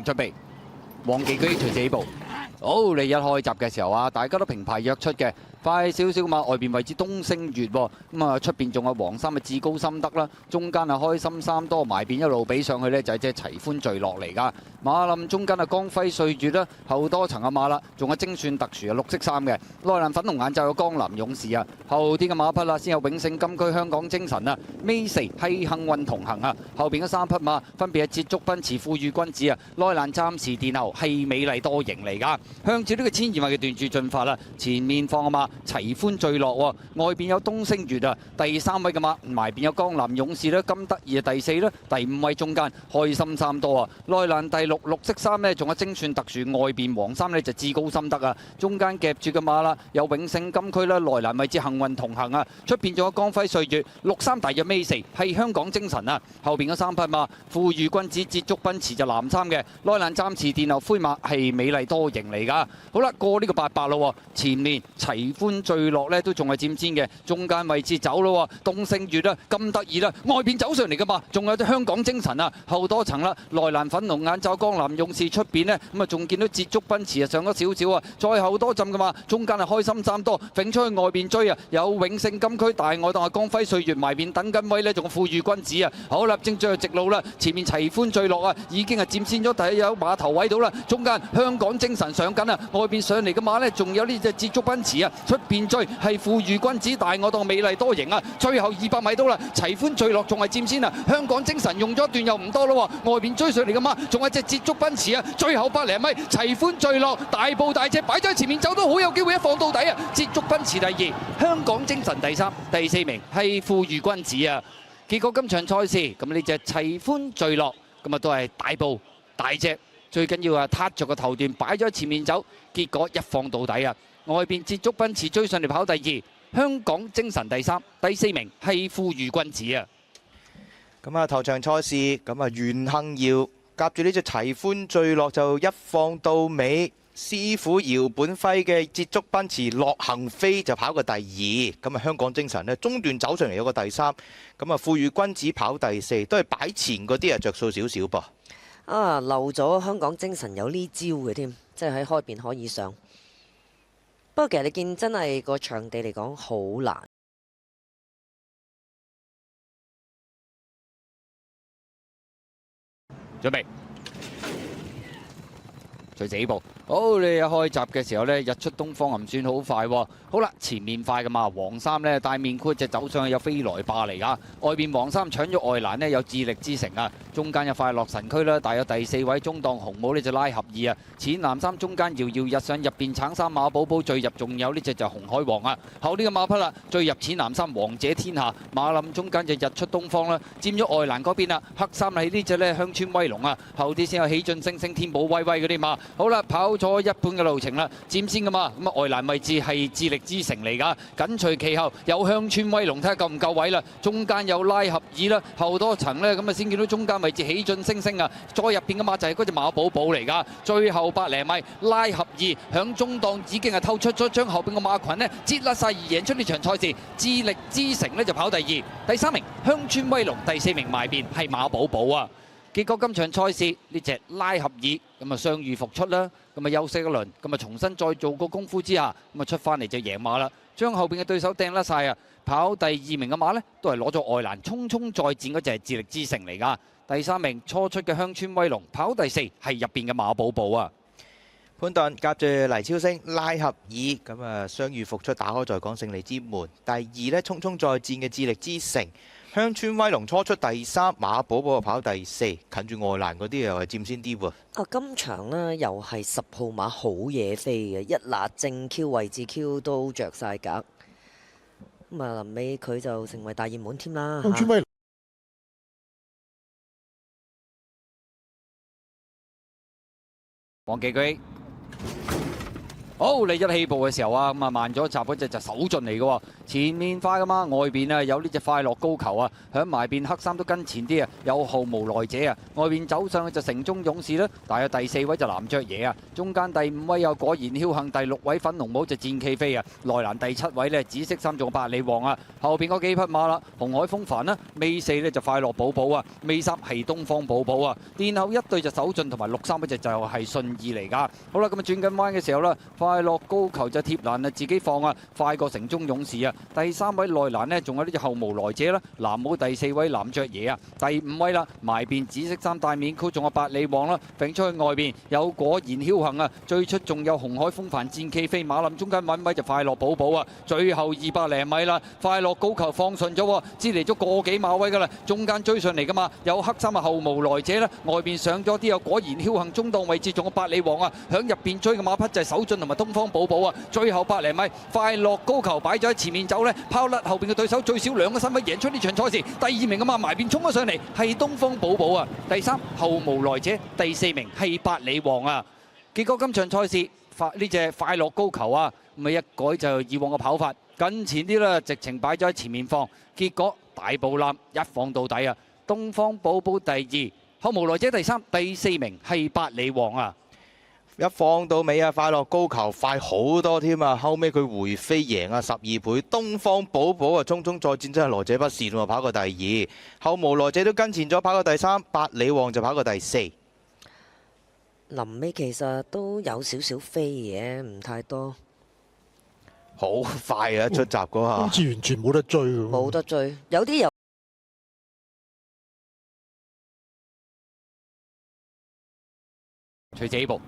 準備，黃忌居隨起步。好，你一開閘嘅時候啊，大家都平排約出嘅。 快少少嘛，外邊位置東星月喎，咁啊出邊仲有黃衫嘅至高心得啦，中間啊開心三多埋邊一路比上去呢，就係隻齊歡聚落嚟㗎。馬林中間啊光輝歲月啦，後多層嘅馬啦，仲有精算特殊啊綠色衫嘅，內欄粉紅眼罩嘅江南勇士啊，後啲嘅馬匹啦先有永盛金區香港精神啊，尾四係幸運同行啊，後邊嘅三匹馬分別係捷足奔馳富裕君子啊，內欄暫時殿後係美麗多型嚟㗎，向住呢個1200嘅段柱進發啦，前面放嘅馬。 齊歡聚落喎，外邊有東星月啊，第3位嘅馬，埋邊有江南勇士啦，金得意啊第4啦，第5位中間開心三多啊，內欄第6綠色衫呢，仲有精算特殊，外邊黃衫呢就至高心得啊，中間夾住嘅馬啦，有永盛金區啦，內欄位置幸運同行啊，出邊仲有光輝歲月，綠衫大約尾4係香港精神啊，後邊嘅3匹馬富裕君子捷足奔馳就藍衫嘅，內欄暫時殿後灰馬係美麗多型嚟㗎，好啦過呢個800咯，前面齊歡。 聚落咧都仲係佔先嘅，中間位置走咯喎，東星月啦，咁得意啦，外邊走上嚟嘅嘛，仲有啲香港精神啊，後多層啦，內欄粉紅眼罩江南勇士出邊呢，咁啊仲見到捷足奔馳啊上咗少少啊，再後多浸嘅嘛，中間係開心三多，揈出去外邊追啊，有永盛金區大愛當係光輝歲月埋邊等緊位呢，仲有富裕君子啊，好啦，正追去直路啦，前面齊歡聚落啊，已經係佔先咗第一有馬頭位到啦，中間香港精神上緊啊，外邊上嚟嘅馬呢，仲有呢隻捷足奔馳啊，出邊追係富裕君子大我當美麗多型啊！最後200米到啦，齊歡聚落仲係佔先啊！香港精神用咗一段又唔多咯喎，外邊追上嚟嘅馬仲係隻捷足奔馳啊！最後100零米，齊歡聚落大步大隻擺咗喺前面走都好有機會一放到底啊！捷足奔馳第2，香港精神第3，第4名係富裕君子啊！結果今場賽事咁呢隻齊歡聚落咁啊都係大步大隻，最緊要啊撻着個頭段擺咗喺前面走，結果一放到底啊！ 外邊捷足奔馳追上嚟跑第2，香港精神第3，第4名係富裕君子啊！咁啊頭場賽事咁啊袁幸堯夾住呢隻齊歡聚落就一放到尾，師傅姚本輝嘅捷足奔馳落行飛就跑過第2，咁啊香港精神呢，中段走上嚟有個第3，咁啊富裕君子跑第4，都係擺前嗰啲啊着數少少噃。啊漏咗香港精神有呢招嘅添，即係喺開邊可以上。 不過其實你見真係個場地嚟講好難。準備，隨時起步。好，你一開閘嘅時候呢，日出東方唔算好快喎。好啦，前面快噶嘛，黃衫呢，大面箍隻走上去有飛來霸嚟噶。外邊黃衫搶咗外欄呢，有智力之城啊。中間有快樂神區啦，大約第4位中檔紅帽呢就拉合2啊。淺藍衫中間搖搖日上，入邊橙衫馬寶寶最入，仲有呢隻就紅海王啊。後呢個馬匹啦，最入淺藍衫王者天下，馬林中間就日出東方啦，佔咗外欄嗰邊啦。黑衫係呢隻呢鄉村威龍啊，後啲先有喜進星星天寶威威嗰啲馬。好啦，跑咗一半嘅路程啦，佔先噶嘛。咁啊外欄位置係智力之城嚟㗎，緊隨其後有鄉村威龍，睇下夠唔夠位啦。中間有拉合2啦，後多層呢，咁啊先見到中間位置喜進星星啊，再入邊嘅馬就係嗰隻馬寶寶嚟㗎。最後100零米拉合2響中檔已經係透出咗，將後邊嘅馬群呢擠甩晒而贏出呢場賽事。智力之城呢就跑第2，第3名鄉村威龍，第4名埋邊係馬寶寶啊。結果今場賽事呢隻拉合2咁啊傷愈復出啦，咁啊休息一輪，咁啊重新再做個功夫之下，咁啊出翻嚟就贏馬啦，將後邊嘅對手掟甩晒啊！跑第2名嘅馬呢，都係攞咗外欄匆匆再戰嗰隻係智力之城嚟㗎。第3名初出嘅鄉村威龍，跑第4係入邊嘅馬寶寶啊！潘頓夾住黎超星拉合2，咁啊傷愈復出打開在港勝利之門。第2呢，匆匆再戰嘅智力之城。鄉村威龍初出第3，馬寶寶跑第4，近住外欄嗰啲又係佔先啲喎。啊，今場呢又係10號馬好嘢飛嘅，一拿正 Q 位置 Q 都着晒格。咁啊臨尾佢就成為大熱門添啦。鄉村威龍黃忌居好，你一起步嘅時候啊，咁啊慢咗閘嗰隻就手盡嚟嘅喎，前面快噶嘛，外邊啊有呢隻快樂高球啊，響埋邊黑衫都跟前啲啊，有後無來者啊，外邊走上去就城中勇士啦，大約第4位就藍雀爺啊，中間第5位有果然僥倖，第6位粉紅帽就戰企飛啊，內欄第7位呢，紫色衫仲有百里王啊，後邊嗰幾匹馬啦，紅海風帆啦，尾4呢就快樂寶寶啊，尾3係東方寶寶啊，殿後一對就手進同埋6-3嗰隻就係信義嚟㗎。好啦，咁啊轉緊彎嘅時候啦。快樂高球就貼欄啊，自己放啊，快過城中勇士啊。第3位內欄呢，仲有呢隻後無來者啦。藍帽第4位藍雀爺啊，第5位啦，埋邊紫色衫大面箍，仲有百里王啦。揈出去外邊有果然僥倖啊，最出仲有紅海風帆戰企飛馬林，中間揾位就快樂寶寶啊。最後200零米啦，快樂高球放順咗，支離咗個幾馬位㗎啦，中間追上嚟㗎嘛，有黑衫啊後無來者啦，外邊上咗啲有果然僥倖，中檔位置仲有百里王啊，響入邊追嘅馬匹就係手進同埋東方寶寶啊，最後100零米，快樂高球擺咗喺前面走呢，拋甩後邊嘅對手最少2個身位，贏出呢場賽事。第2名嘅馬埋邊衝咗上嚟，係東方寶寶啊，第3後無來者，第4名係百里王啊。結果今場賽事呢隻快樂高球啊，咁啊一改就以往嘅跑法，近前啲啦，直情擺咗喺前面放，結果大步攬一放到底啊，東方寶寶第2，後無來者第3，第4名係百里王啊。一放到尾啊，快樂高球快好多添啊！後尾佢回飛贏啊12倍，東方寶寶啊匆匆再戰真係來者不善喎，跑過第2，後無來者都跟前咗跑過第3，百里王就跑過第4。臨尾其實都有少少飛嘅，唔太多。好快啊！出閘嗰下，好似完全冇得追咁。冇得追，有啲又隨這步。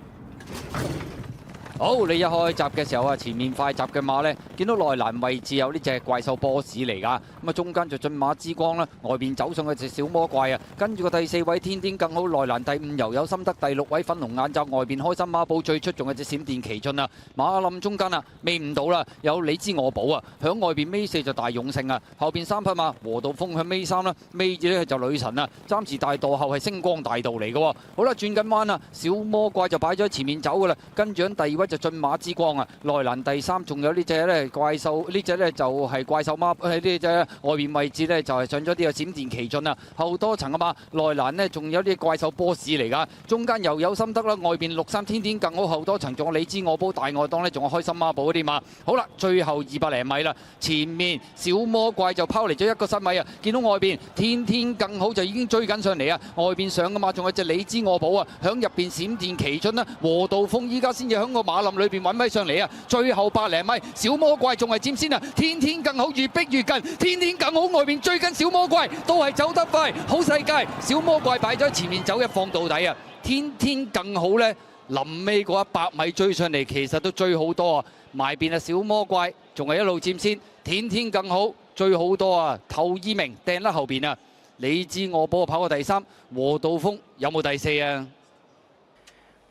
好，你一開閘嘅時候啊，前面快閘嘅馬呢，見到內欄位置有呢隻怪獸 boss 嚟㗎，咁啊中間就駿馬之光啦，外邊走上嘅隻小魔怪啊，跟住個第4位天天更好，內欄第5又有心得，第6位粉紅眼罩，外邊開心馬寶最出仲有隻閃電奇駿啊，馬冧中間啊，未唔到啦，有你知我寶啊，響外邊尾4就大勇勝啊，後邊3匹馬和道風向尾3啦，尾2呢就女神啊，暫時大墮後係星光大道嚟嘅喎，好啦轉緊彎啊，小魔怪就擺咗喺前面走㗎啦，跟住喺第2位就駿馬之光啊，內欄第3仲有呢隻咧怪獸，呢隻咧就係怪獸馬，呢隻外面位置咧就係上咗啲個閃電奇駿啊，後多層啊嘛，內欄呢仲有啲怪獸 boss 嚟㗎，中間又有心得啦，外邊6-3天天更好，後多層仲有你知我寶大外檔呢仲有開心孖寶嗰啲嘛，好啦，最後200零米啦，前面小魔怪就拋離咗1個身位啊，見到外邊天天更好就已經追緊上嚟啊，外邊上嘅嘛仲有隻你知我寶啊，響入邊閃電奇駿啦，和道風依家先至響個馬林裏邊揾位上嚟啊！最後100零米，小魔怪仲係佔先啊！天天更好，越逼越近，天天更好外面追緊小魔怪，都係走得快，好世界！小魔怪擺咗喺前面走，一放到底啊！天天更好呢，臨尾嗰100米追上嚟，其實都追好多啊！埋邊啊，小魔怪仲係一路佔先，天天更好追好多啊！頭2名掟甩後邊啊！你知我寶跑過第3，和道風有冇第4啊？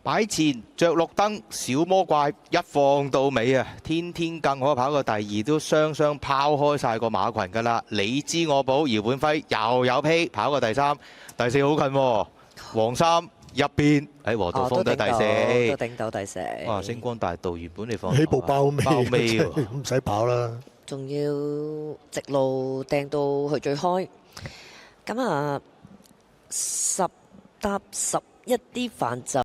擺前着綠燈，小魔怪一放到尾啊！天天更好跑過第2，都雙雙拋開晒個馬群㗎啦。你知我寶姚本輝又有披跑過第3，第4好近喎，黃衫入邊喺和道風都第4，都頂到第4。哇！星光大道原本你放起步包尾，包尾喎，唔使跑啦。仲要直路掟到去最開，咁啊10搭11啲範就。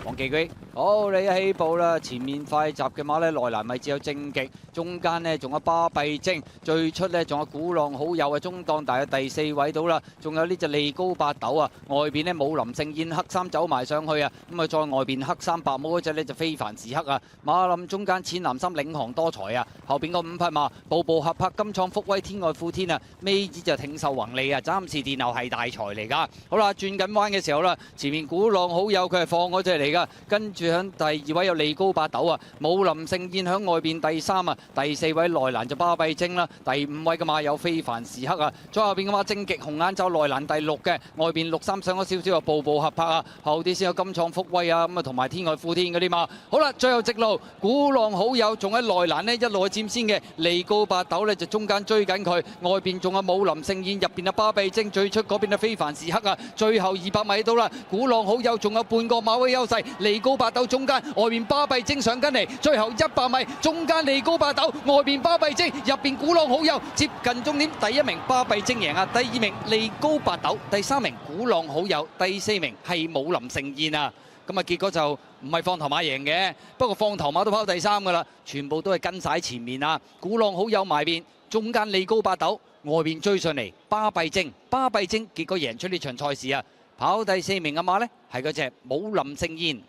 黃記居，好你一起步啦！前面快閘嘅馬呢，內欄位置有正極，中間呢仲有巴閉精，最出呢仲有鼓浪好友啊，中檔大約第4位到啦，仲有呢隻利高八斗啊，外邊呢冇林盛燕黑衫走埋上去啊，咁啊再外邊黑衫白帽嗰隻呢就非凡時刻啊，馬林中間淺藍衫領航多才啊，後邊個5匹馬步步合拍金創福威天外富天啊，尾子就挺秀宏利啊，暫時殿後係大財嚟㗎。好啦，轉緊彎嘅時候啦，前面鼓浪好友佢係放嗰隻嚟㗎。跟住響第2位有利高八斗啊，武林盛宴響外邊第3啊，第4位內欄就巴閉精啦，第5位嘅馬有非凡時刻啊，再後邊嘅馬正極紅眼罩內欄第6嘅，外邊6-3上咗少少啊，步步合拍啊，後啲先有金創福威啊，咁啊同埋天外富天嗰啲馬。好啦，最後直路鼓浪好友仲喺內欄呢一路佔先嘅，利高八斗呢就中間追緊佢，外邊仲有武林盛宴，入邊啊巴閉精最出嗰邊啊非凡時刻啊，最後200米到啦，鼓浪好友仲有半個馬位優勢，利高八斗中間，外面巴閉精上緊嚟，最後100米中間利高八斗，外邊巴閉精，入邊鼓浪好友接近終點，第1名巴閉精贏啊，第2名利高八斗，第3名鼓浪好友，第4名係武林盛宴啊。咁啊結果就唔係放頭馬贏嘅，不過放頭馬都跑第3㗎啦，全部都係跟晒前面啊，鼓浪好友埋邊，中間利高八斗，外邊追上嚟巴閉精，巴閉精結果贏出呢場賽事啊！跑第4名嘅馬呢，係嗰隻武林盛宴。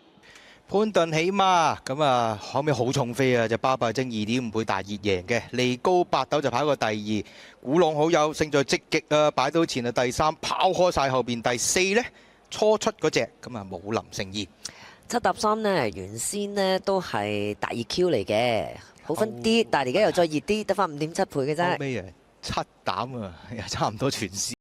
潘頓起馬咁啊，後尾好重飛啊！隻巴閉精2.5倍大熱贏嘅，利高八斗就跑過第2，鼓浪好友勝在積極啊，擺到前啊第3，跑開晒後邊第4呢，初出嗰隻咁啊武林盛宴。7搭3呢，原先呢都係大熱 Q 嚟嘅，好分啲，但係而家又再熱啲，得翻5.7倍嘅啫。後尾啊7膽啊，又差唔多全線。